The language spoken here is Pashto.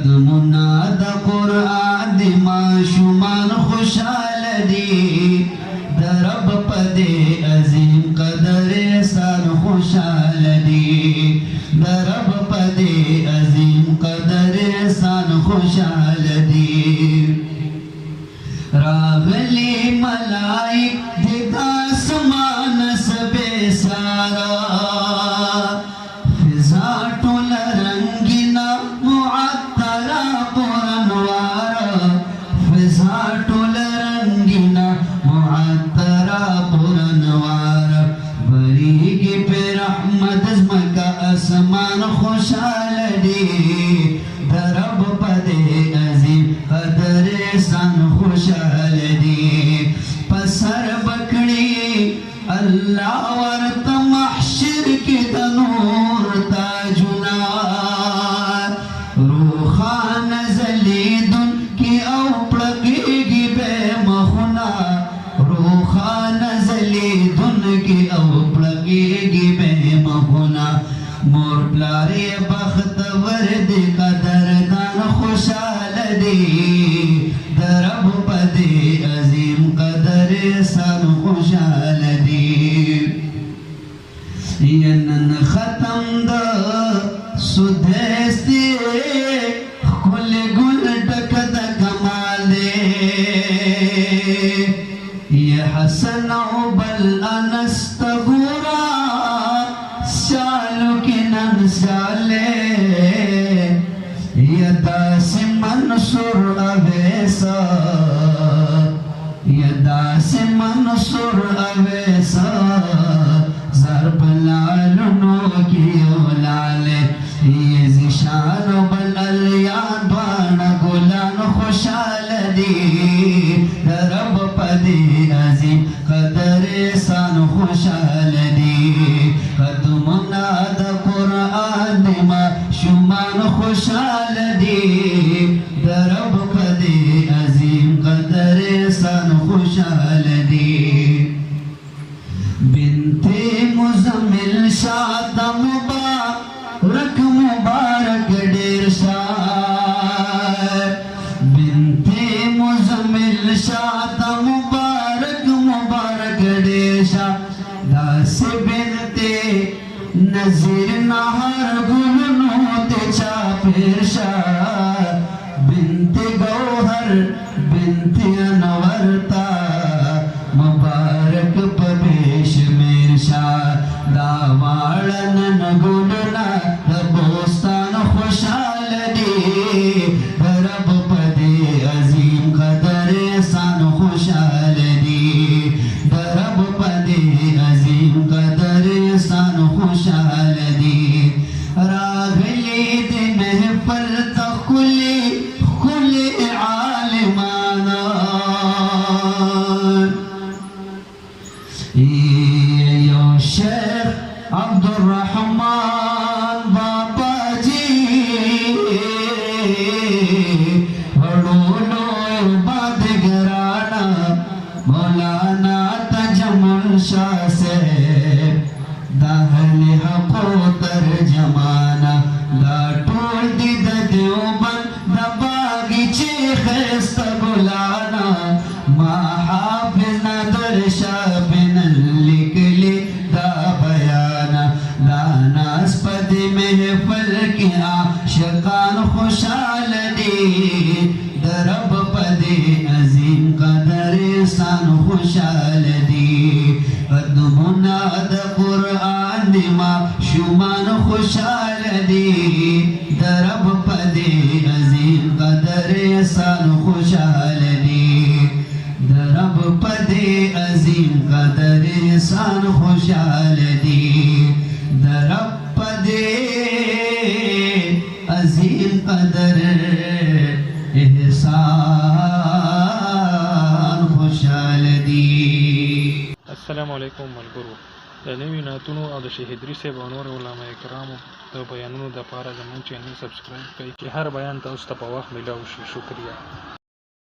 قدمنا د قرآن دی ماشومان خوشحال دی د رب په دې عظیم قدر احسان خوشحال دی د رب په دې عظیم قدر احسان خوشحال دی راغلی ملائک د آسمان سبه سارا فضا ټول رنگینا معطرا پرانوارا فضا ټول رنگینا معطرا پرانوارا بریږي په رحمت زمکا اسمان خوشحال دی د رب په دې عظیم قدر احسان خوشحال دی پسر بکړي الله ورته محشر کې د نور تاجونه روخانه ځلېدونکي او پړکېږي بې مخونه روخانه ځلېدونکي او پړکېږي بې مخونه مور پلار یې بختور دی قدردان خوشحاله دی د رب په دې عظیم قدر احسان خوشحاله دی نن ختم د سودیس دی ښکلی ګل ډک د کمال دی یا حسن او بل انس ته ګوره سیالو کې نن سیالې یا داسې منصور اویسا یا داسې منصور اویسا ضرب لالونو کې ولالې یې زیشان بل الیان دواړه ګلان خوشحاله دي د رب په دې عظیم قدر احسان خوشحاله دي قدمنا د قرآن دی ماشومان خوشحاله دي د رب په دې عظیم قدر احسان خوشحاله دي بنت مزمل شاد مبارک مبارک ډیر شاه بنت مزمل شاد مبارک مبارک ډیر شاه داسې بنت نظیر نهر گلنو تے چاپیر شاہ بنت گوہر بنت انورتا مبارک پبیش میر شاہ داوالن نگلنا دبوستان خوشحال دی رب پدی عظیم قدر احسان خوشحال دی رب پدی عظیم قدر احسان خوشحال دی راغلی دی محفل تا خلی خلی عالمانا یو شیخ عبدالرحمن بابا جی وڑولو بادگرانا مولانا تجمل شاہ سے داہلی حقو ترجمانا دا ټول دی د دیوبند د باغچې ښایسته ګلانا ما حافظ نادر شاه بنل لیکلي دا بیانا دا ناس په دې محفل کې عاشقان خوشحاله دي د رب په دې عظیم قدر احسان خوشحاله دي قدمنا د قرآن دی ماشومان خوشحاله دي د رب په دې عظیم قدر احسان خوشحاله دي د رب په دې عظیم قدر احسان خوشحاله دي د رب په دې عظیم قدر احسان خوشحاله دي. السلام علیکم ملګرو د نوي نعتونو او د شیخ ادریس صاحب او نور علما کرامو د بیانونو دپاره زموږ چینل سبسکرایب کړئ چې هر بیان تاسو ته په وخت میلاو شي. شکریه.